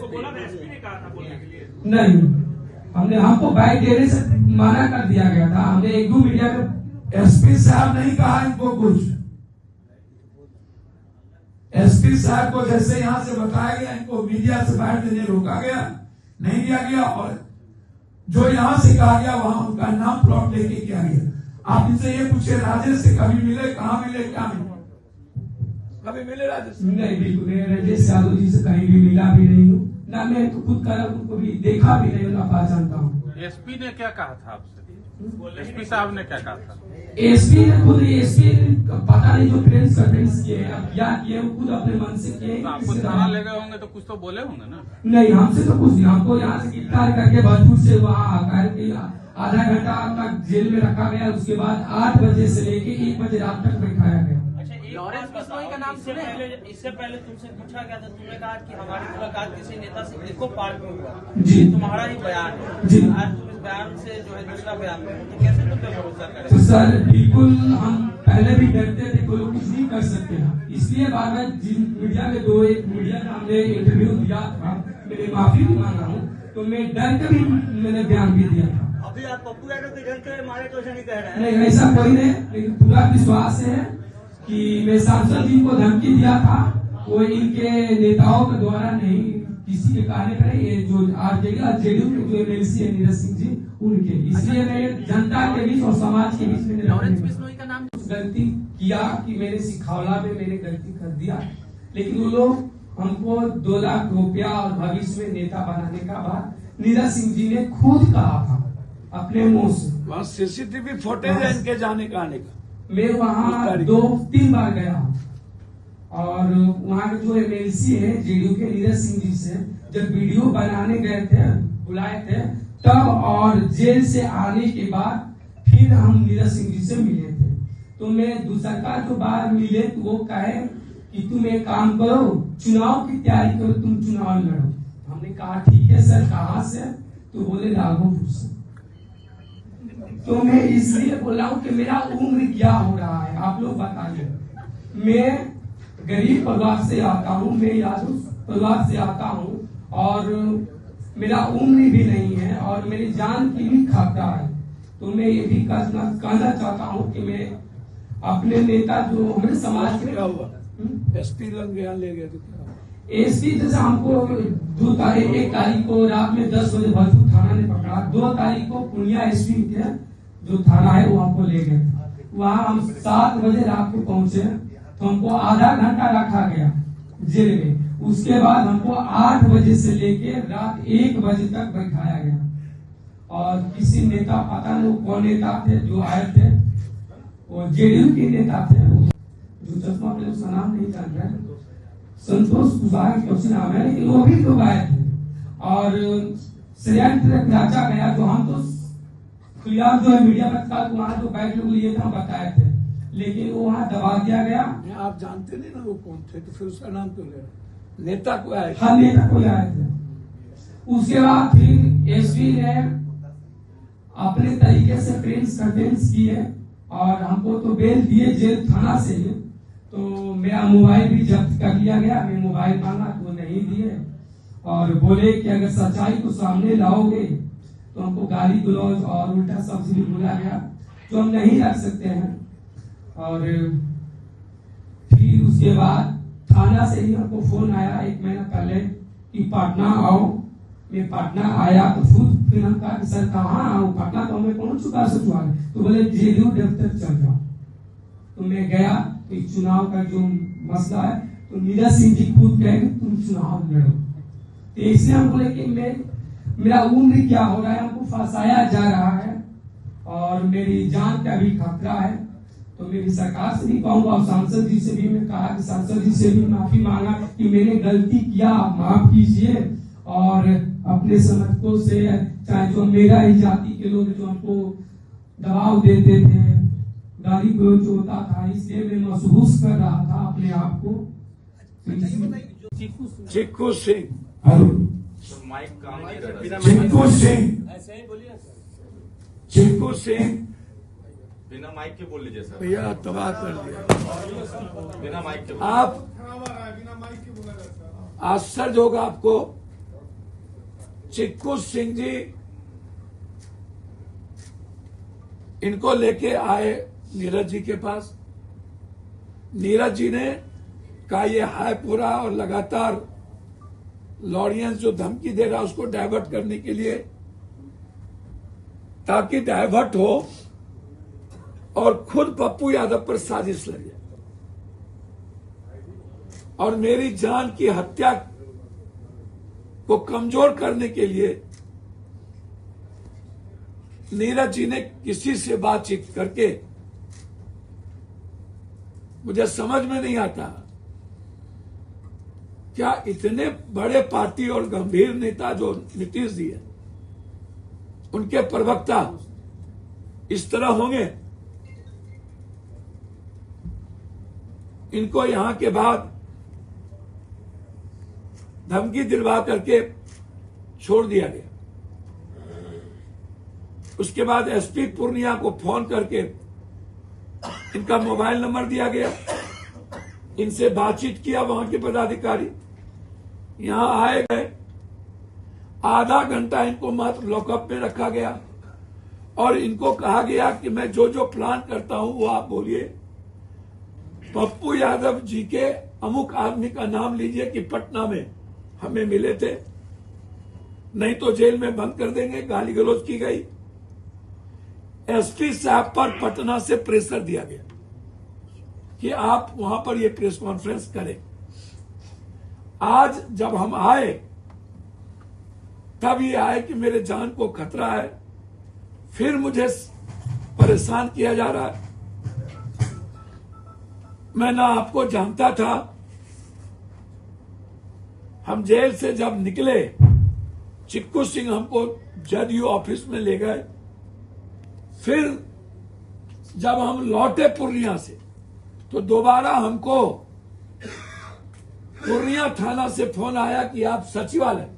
बोला था, एसपी ने कहा था बोलने के लिए। नहीं, हमको बाइक देने से मना कर दिया गया था। हमने एक दो मीडिया में एसपी साहब नहीं कहा इनको कुछ। एसपी साहब को जैसे यहाँ से बताया गया, इनको मीडिया से बाहर देने रोका गया, नहीं दिया गया, और जो यहाँ से कहा गया वहां उनका नाम प्लॉट लेके किया गया। आप इनसे ये पूछे राजेश से कभी मिले, कहाँ मिले, क्या मिले? कभी मिले राजेश? नहीं, बिल्कुल नहीं। राजेश यादव जी से कहीं भी मिला भी नहीं हूँ ना, मैं तो खुद कर उनको भी देखा भी नहीं, ना पहचानता हूँ। एसपी ने क्या कहा था आपसे? एसपी साहब ने क्या कहा था? एसपी ने खुद, एसपी पता नहीं जो प्रेस कॉन्फ्रेंस किए हैं, अब क्या किए वो खुद अपने मन से किए। तो आपको थाना ले गए होंगे तो कुछ तो बोले होंगे ना? नहीं, हमसे तो कुछ नहीं। हमको यहाँ से गिरफ्तार करके भरपूर से वहाँ करके आधा घंटा तक जेल में रखा गया। उसके बाद 8 बजे से लेके 1 बजे रात तक बैठाया गया। लॉरेंस बिश्नोई का नाम सुने? इससे पहले तुमसे पूछा गया था, तुमने कहा कि हमारी मुलाकात किसी नेता से इको पार्क में हुआ जी, तुम्हारा ही बयान है जी। आज तुम इस बयान से जो है दूसरा बयान में, तो कैसे तुम पे भरोसा करें? तो सर बिल्कुल, हम पहले भी डरते थे कोई कुछ नहीं कर सकते हैं, इसलिए बार बार मीडिया में एक मीडिया का हमने इंटरव्यू दिया था, मैंने माफी भी मांगा हूँ, तो मैं डर के भी मैंने बयान भी दिया था। अभी आप पप्पू यादव के घर के मारे तो ऐसा नहीं कह रहे हैं? नहीं, ऐसा कोई नहीं, लेकिन पूरा विश्वास है कि मैं सांसद जी को धमकी दिया था, वो इनके नेताओं के द्वारा नहीं, किसी के कहने पर ये जो जेडीयू के जो एमएलसी है नीरज सिंह जी, उनके, इसलिए मैंने जनता के बीच और समाज के बीच में लॉरेंस बिश्नोई का नाम गलती किया कि मैंने सिखावला में मैंने गलती कर दिया, लेकिन वो लोग हमको 2 लाख रुपया और भविष्य में नेता बनाने का बात नीरज सिंह जी ने खुद कहा था अपने मुंह से। वहाँ सीसीटीवी फुटेज है इनके जाने का आने का। मैं वहाँ 2-3 बार गया हूँ, और वहाँ के जो एमएलसी है जेडीयू के नीरज सिंह जी से जब वीडियो बनाने गए थे, बुलाए थे तब, और जेल से आने के बाद फिर हम नीरज सिंह जी से मिले थे। तो मैं दूसरा जो बार मिले तो वो कहे कि तुम एक काम करो, चुनाव की तैयारी करो, तुम चुनाव लड़ो। हमने कहा ठीक है सर, कहाँ से? तो बोले राघोपुर से। तो मैं इसलिए बोल रहा हूँ कि मेरा उम्र क्या हो रहा है, आप लोग बताइए। मैं गरीब परिवार से आता हूँ, मैं यादव परिवार से आता हूँ, और मेरा उम्र भी नहीं है, और मेरी जान की भी खतरा है। तो मैं ये भी कहना चाहता हूँ कि मैं अपने नेता जो हमारे समाज के, क्या हुआ? एसपी यहाँ ले गए तो क्या? एसपी जैसे हमको 1 तारीख को रात में 10 बजे भरपूर थाना ने पकड़ा, 2 तारीख को पुनिया एसपी के जो थाना है वो हमको ले गए। वहाँ हम 7 बजे रात को पहुंचे, तो हमको आधा घंटा रखा गया जेल में। उसके बाद हमको 8 बजे से लेके रात 1 बजे तक बैठाया गया, और किसी नेता, पता नहीं वो कौन नेता थे जो आए थे, वो जेडीयू के नेता थे, जो चश्मा पे उसका नाम नहीं जान रहे, संतोष कुशवाहा की नाम है, लेकिन वो भी लोग आए थे। और षड्यंत्र रचा गया, जो हम तो खुलेआम जो है मीडिया में था, वहाँ जो बैठ लोग लिए थे हम बताए थे, लेकिन वो वहाँ दबा दिया गया। आप जानते नहीं ना वो कौन थे, तो फिर उसका नाम क्यों ले रहे? नेता को आए? हाँ, नेता को आए थे। उसके बाद फिर एसपी ने अपने तरीके से प्रेस कॉन्फ्रेंस किए, और हमको तो बेल दिए जेल थाना से ही। तो मेरा मोबाइल भी जब्त कर लिया गया, मैं मोबाइल मांगा तो नहीं दिए, और बोले कि अगर सच्चाई को सामने लाओगे तो हमको गाली गलौज और उल्टा शब्द भी बोला गया, जो हम नहीं रख सकते हैं। और फिर उसके बाद थाना से ही हमको फोन आया 1 महीना पहले कि पटना आओ। मैं पटना आया तो फिर हम कहा कि सर कहाँ आऊँ, पटना तो हमें कौन चुका सकता है? तो बोले जेडीयू दफ्तर चल जाओ। तो मैं गया, तो चुनाव का जो मसला है, तो नीरज सिंह जी खुद कहे तुम चुनाव लड़ो। तो इसलिए हम बोले कि मेरा उम्र क्या हो रहा है, हमको फंसाया जा रहा है, और मेरी जान का भी खतरा है। तो मेरी सरकार से भी कहूँगा, और सांसद जी से भी मैं कहा कि सांसद जी से भी माफी मांगा कि मैंने गलती किया, आप माफ कीजिए, और अपने समर्थकों से, चाहे जो मेरा ही जाति के लोग जो हमको दबाव देते थे, गाली गलौज होता था, इसलिए मैं महसूस कर रहा था अपने आप को। चिक्कू सिंह, चिक्कू सिंह, ऐसे ही बोलिए सर। चिक्कू सिंह बिना माइक के बोल लीजिए सर। भैया तबाह कर दिया। बिना माइक के आप आश्चर्य होगा आपको चिक्कू सिंह जी इनको लेके आए नीरज जी के पास। नीरज जी ने कहा ये हायपुरा और लगातार लॉरियंस जो धमकी दे रहा है उसको डाइवर्ट करने के लिए, ताकि डाइवर्ट हो और खुद पप्पू यादव पर साजिश लगे और मेरी जान की हत्या को कमजोर करने के लिए नीरज जी ने किसी से बातचीत करके, मुझे समझ में नहीं आता क्या इतने बड़े पार्टी और गंभीर नेता जो नीतीश जी है उनके प्रवक्ता इस तरह होंगे। इनको यहां के बाद धमकी दिलवा करके छोड़ दिया गया। उसके बाद एसपी पूर्णिया को फोन करके इनका मोबाइल नंबर दिया गया, इनसे बातचीत किया वहां के पदाधिकारी, यहां आए गए, आधा घंटा इनको मात्र लॉकअप में रखा गया और इनको कहा गया कि मैं जो जो प्लान करता हूं वो आप बोलिए। पप्पू यादव जी के अमुक आदमी का नाम लीजिए कि पटना में हमें मिले थे, नहीं तो जेल में बंद कर देंगे। गाली गलौज की गई। एसपी साहब पर पटना से प्रेशर दिया गया कि आप वहां पर ये प्रेस कॉन्फ्रेंस करें। आज जब हम आए तब ये आए कि मेरे जान को खतरा है, फिर मुझे परेशान किया जा रहा है। मैं ना आपको जानता था। हम जेल से जब निकले, चिक्कू सिंह हमको जदयू ऑफिस में ले गए। फिर जब हम लौटे पूर्णिया से तो दोबारा हमको पूर्णिया थाना से फोन आया कि आप सचिवालय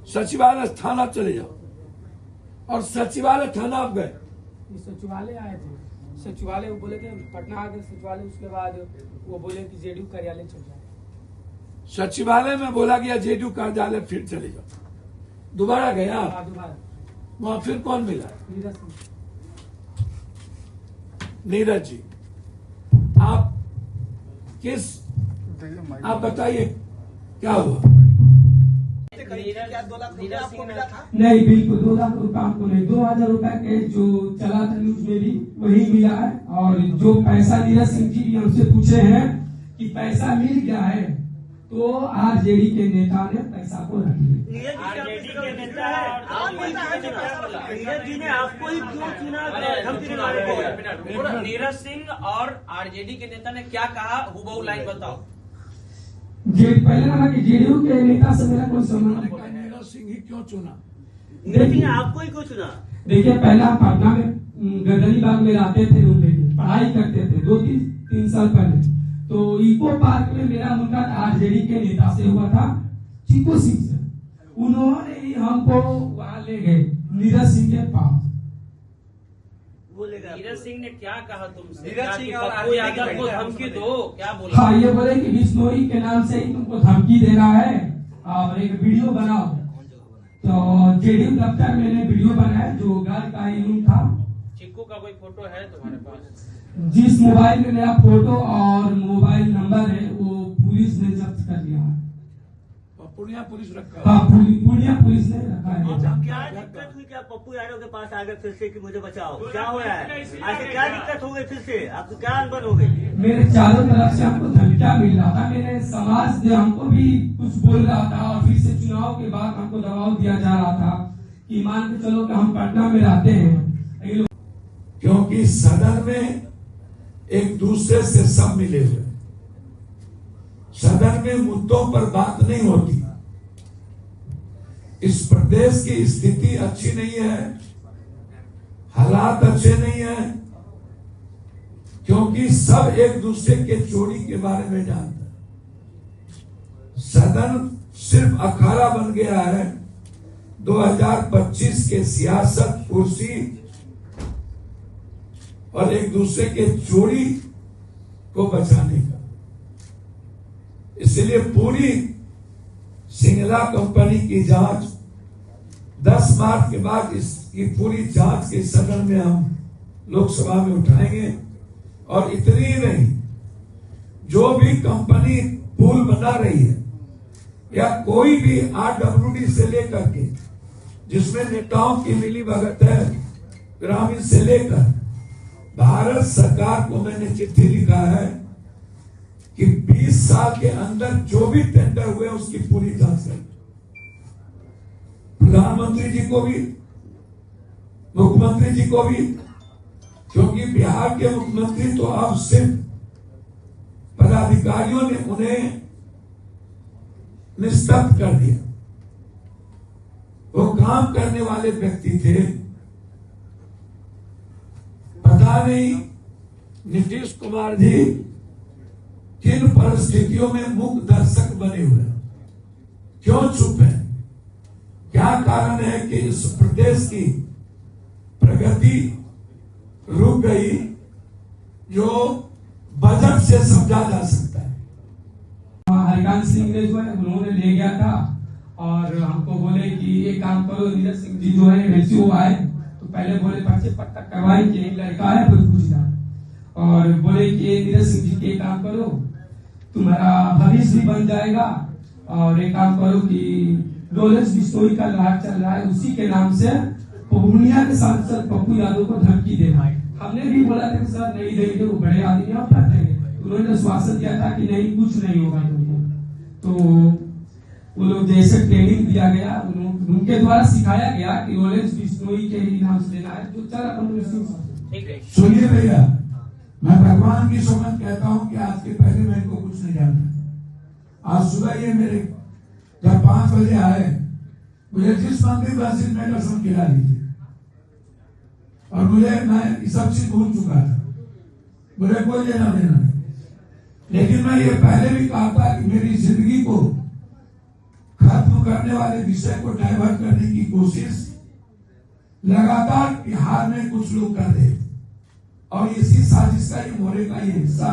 सचिवालय थाना चले जाओ, और सचिवालय थाना आप गए। सचिवालय आए थे, सचिवालय वो बोले कि पटना आ गए सचिवालय, उसके बाद वो बोले कि जेडीयू कार्यालय चल जाए। सचिवालय में बोला गया जेडीयू कार्यालय फिर चले जाओ। दोबारा गया, दोबारा वहां फिर कौन मिला? नीरज सिंह। नीरज जी, आप किस, आप बताइए क्या हुआ? नीरज सिंह ने नहीं, बिल्कुल 2 लाख रुपए आपको नहीं, 2000 रुपए के जो चला था न्यूज में भी वही मिला है। और जो पैसा नीरज सिंह जी भी हमसे पूछे हैं कि पैसा मिल गया है, तो आरजेडी के नेता ने पैसा को रख लिया। आरजेडी के नेता नीरज जी ने आपको ही क्यों चुना? नीरज सिंह और आरजेडी के नेता ने क्या कहा, हुबहू लाइन बताओ। पहले ना कि जेडीयू के नेता से मेरा कोई संबंध नहीं। नीरज सिंह ही क्यों चुना? देखिए आपको ही क्यों चुना? देखिए, पहले हम पटना में गर्दनीबाग में रहते थे, रूम लेके पढ़ाई करते थे 2-3 साल पहले। तो इको पार्क में मेरा मुलाकात आरजेडी के नेता से हुआ था, चिक्कू सिंह से। उन्होंने ही हमको वहां ले गए नीरज सिंह के पास। नीरज सिंह ने क्या कहा तुमसे? नीरज सिंह और पप्पू यादव को धमकी दो, क्या बोला? हाँ, ये बोले कि बिश्नोई के नाम से ही तुमको धमकी दे रहा है और एक वीडियो बनाओ। तो जेडीयू दफ्तर मैंने वीडियो बनाया, जो घर का ही रूम था। चिक्कू का कोई फोटो है तुम्हारे पास? जिस मोबाइल में मेरा फोटो और मोबाइल नंबर है वो पुलिस ने जब्त कर लिया है। पूर्णिया पुलिस रखा? हाँ, पूर्णिया पुलिस ने रखा है। क्या दिक्कत हुई? क्या पप्पू यादव के पास आ गए फिर से कि मुझे बचाओ? क्या हो रहा है? ऐसे क्या दिक्कत हो गई? फिर से आपको क्या अनबन हो गई? मेरे चारों तरफ से हमको धमकियां मिल रहा था, मेरे समाज ने हमको भी कुछ बोल रहा था, और फिर से चुनाव के बाद हमको दबाव दिया जा रहा था कि मान के चलो कि हम पटना में रहते हैं। क्योंकि सदन में एक दूसरे से सब मिले हुए, सदन में मुद्दों पर बात नहीं होती। इस प्रदेश की स्थिति अच्छी नहीं है, हालात अच्छे नहीं है, क्योंकि सब एक दूसरे के चोरी के बारे में जानते हैं। सदन सिर्फ अखाड़ा बन गया है 2025 के सियासत, कुर्सी और एक दूसरे के चोरी को बचाने का। इसलिए पूरी सिंगला कंपनी की जांच 10 मार्च के बाद इसकी पूरी जांच के सदन में हम लोकसभा में उठाएंगे। और इतनी ही नहीं, जो भी कंपनी पुल बना रही है या कोई भी RWD से लेकर के जिसमें नेताओं की मिली भगत है, ग्रामीण से लेकर भारत सरकार को मैंने चिट्ठी लिखा है कि 20 साल के अंदर जो भी टेंडर हुए उसकी पूरी जांच करें। प्रधानमंत्री जी को भी, मुख्यमंत्री जी को भी, क्योंकि बिहार के मुख्यमंत्री तो अब सिर्फ पदाधिकारियों ने उन्हें निस्तब्ध कर दिया। वो काम करने वाले व्यक्ति थे। पता नहीं नीतीश कुमार जी किन परिस्थितियों में मूक दर्शक बने हुए हैं, क्यों चुप है? क्या कारण है कि इस प्रदेश की प्रगति रुक गई, जो बजट से समझा जा सकता है। हरिकांत सिंह ने जो है उन्होंने ले गया था और हमको बोले कि एक काम करो, नीरज सिंह जी जो है वैसे वो आए तो पहले बोले पर्चे पट्टा करवाई कि एक लड़का है भोजपुरी का, और बोले कि नीरज सिंह जी के काम करो, तुम्हारा भविष्य भी बन जाएगा, और एक काम करो कि डोलेस बिश्नोई का लहर चल रहा है, उसी के नाम से पूर्णिया के सांसद पप्पू यादव को धमकी देना है। हमने भी बोला था कि सर नहीं देंगे, वो बड़े आदमी आप देंगे। उन्होंने आश्वासन दिया था कि नहीं, कुछ नहीं होगा तुमको। तो वो लोग जैसे ट्रेनिंग दिया गया, उनके द्वारा सिखाया गया कि डोलेस बिश्नोई के ही नाम से देना है, जो चला। सुनिए भैया, मैं भगवान की सौगंध कहता हूं कि आज के पहले मैं इनको कुछ नहीं जानता। आज सुबह ये मेरे जब 5 बजे आए, मुझे जिस मंदिर मस्जिद में दर्शन गिरा लीजिए, और मैं सब चीज भूल चुका था, मुझे कोई लेना देना नहीं। लेकिन मैं ये पहले भी कहा था कि मेरी जिंदगी को खत्म करने वाले विषय को डाइवर्ट करने की कोशिश लगातार बिहार में कुछ लोग कर रहे, और इसी साजिश का ये मोरे का ये हिस्सा।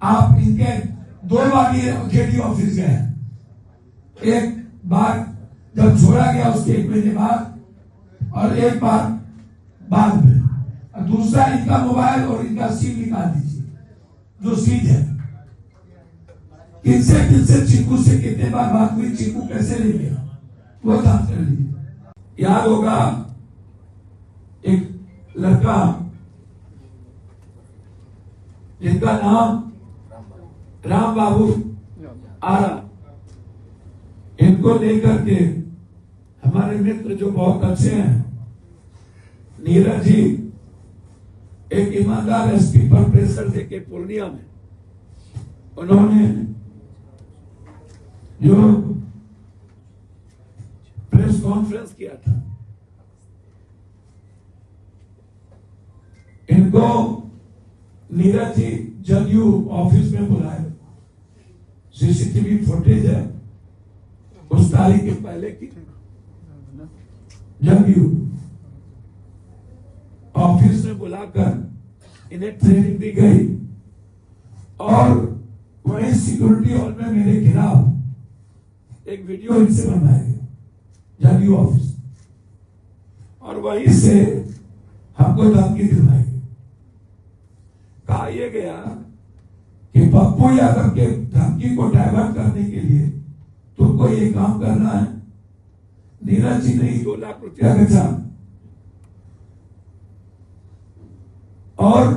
आप इनके 2 बार ये जेडी ऑफिस गए, एक बार जब छोड़ा गया उसके 1 महीने बाद, और एक बार बाद में, और दूसरा इनका मोबाइल और इनका सिम निकाल दीजिए, जो सीट है। किनसे चीकू से कितने बार बात हुई, चीकू कैसे ले गया, वो जांच कर लीजिए। याद होगा एक लड़का जिनका नाम राम बाबू आरा, इनको लेकर के हमारे मित्र जो बहुत अच्छे हैं, नीरज जी एक ईमानदार एसपी पर प्रेशर देके पूर्णिया में उन्होंने जो प्रेस कॉन्फ्रेंस किया था, इनको नीरज जी जदयू ऑफिस में बुलाए। सीसीटीवी फुटेज है उस तारीख के पहले की, जदयू ऑफिस में बुलाकर इन्हें ट्रेनिंग दी गई, और वही सिक्योरिटी हॉल में मेरे खिलाफ एक वीडियो इनसे बनाया गया जदयू ऑफिस, और वहीं से हमको धमकी दिलाई गई। कहा यह गया कि पप्पू यादव के धमकी को डाइवर्ट करने के लिए तुमको ये काम करना है। नीरज जी ने 2 लाख रुपया बचा, और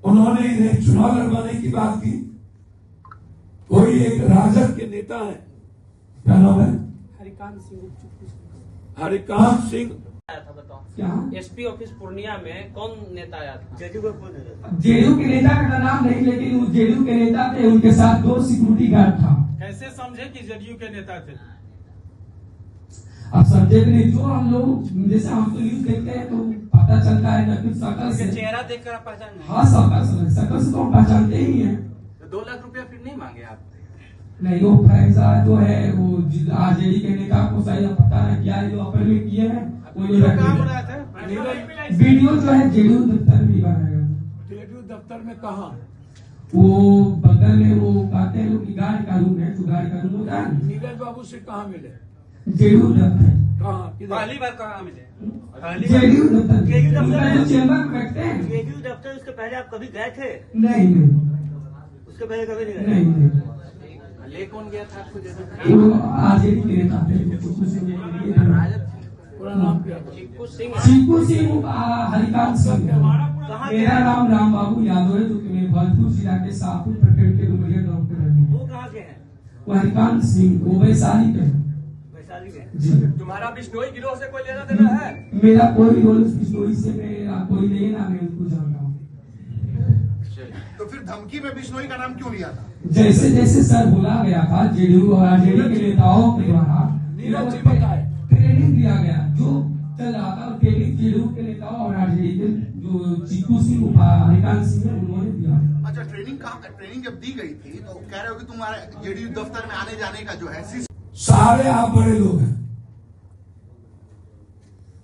उन्होंने इन्हें चुनाव लड़वाने की बात की। कोई एक राजद के नेता है, क्या नाम है, हरिकांत सिंह आया था, बताओ क्या एसपी ऑफिस पूर्णिया में कौन नेता आया था? जेडीयू के नेता का नाम नहीं, लेकिन वो जेडीयू के नेता थे, उनके साथ 2 सिक्योरिटी गार्ड था। कैसे समझे कि जदयू के नेता थे? अब समझे नहीं, जो हम लोग जैसे हम तो न्यूज देखते हैं तो पता चलता है ना, फिर शकल से चेहरा देखकर आप पहचान नहीं? हाँ, शकल से तो हम पहचानते ही हैं। तो 2 लाख रुपया फिर नहीं मांगे आप? नहीं, वो फैसला जो है वो आरजेडी के नेता को सही पता है क्या जो अपन में किए हैं, वो वीडियो जो है जेडीयू दफ्तर में बनाया गया। जेडीयू दफ्तर में कहा? वो बगल में वो कहते हैं लोग गार्ड पता है? नीरज बाबू से कहाँ मिले? जेडीयू दफ्तर, कहाँ? किधर? पहली बार कहाँ मिले? जेडीयू दफ्तर, जेडीयू दफ्तर उनका में- जो चेंबर में बैठते हैं। जेडीयू दफ्तर, उसके पहले आप कभी गए थे? नहीं नहीं उसके पहले कभी नहीं गए? नहीं नहीं, ले कौन गया था आपको जैसे? वो आरजेडी के नेता थे, चिक्कू सिंह। पूरा नाम क्या? चिक्कू सिंह। चिक्कू सिंह, हरिकांत सिंह। कहाँ के मेरा हैं? नाम राम बाबू यादव है, जो कि मैं भरतपुर जिला के शाहपुर प्रखंड के डुमरिया गाँव के रहने वाला हूँ। वो कहाँ के हैं? वो हरिकांत सिंह, वो वैशाली के हैं। वैशाली के? जी, तुम्हारा बिश्नोई गिरोह से कोई लेना देना है? मेरा कोई रोल इस स्टोरी से मेरा कोई नहीं है, ना मैं उनको जानता हूँ। तो फिर धमकी में बिश्नोई का नाम क्यों लिया था? जैसे जैसे सर बोला गया था जेडीयू और आरजेडी के नेताओं के द्वारा नीरज जी बताए। ट्रेनिंग दिया गया, जो चल रहा था ट्रेनिंग जेडीयू के नेताओं और आरजेडी के जो चिक्कू सिंह, हरिकांत सिंह है, उन्होंने दिया। अच्छा, ट्रेनिंग जब दी गई थी तो कह रहे हो कि तुम्हारे जेडीयू दफ्तर में आने जाने का जो है सारे आप बड़े लोग हैं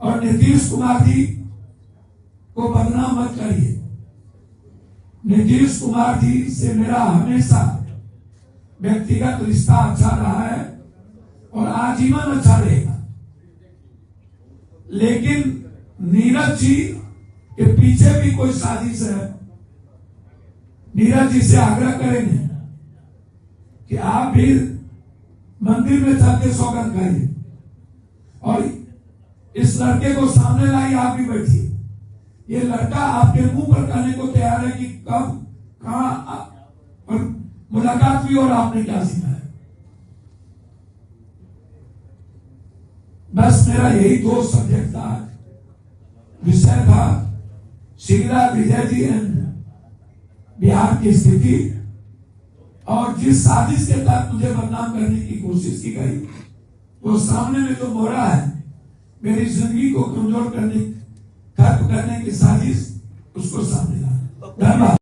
और नीतीश कुमार जी को बदनाम मत करिए। नीतीश कुमार जी से मेरा हमेशा व्यक्तिगत रिश्ता अच्छा रहा है और आजीवन अच्छा रहेगा, लेकिन नीरज जी के पीछे भी कोई साजिश है। नीरज जी से आग्रह करेंगे कि आप भी मंदिर में चल के सौगंध खाइए और इस लड़के को सामने लाइए, आप भी बैठिए। ये लड़का आपके मुंह पर कहने को तैयार है कि कब कहां और मुलाकात हुई और आपने क्या सीखा है। बस मेरा यही दो सब्जेक्ट था, विषय था शीला विजय जी एंड बिहार की स्थिति, और जिस साजिश के तहत मुझे बदनाम करने की कोशिश की गई, वो सामने में जो मोहरा है मेरी जिंदगी को कमजोर करने, खत्म करने की साजिश, उसको सामने लाया। धन्यवाद।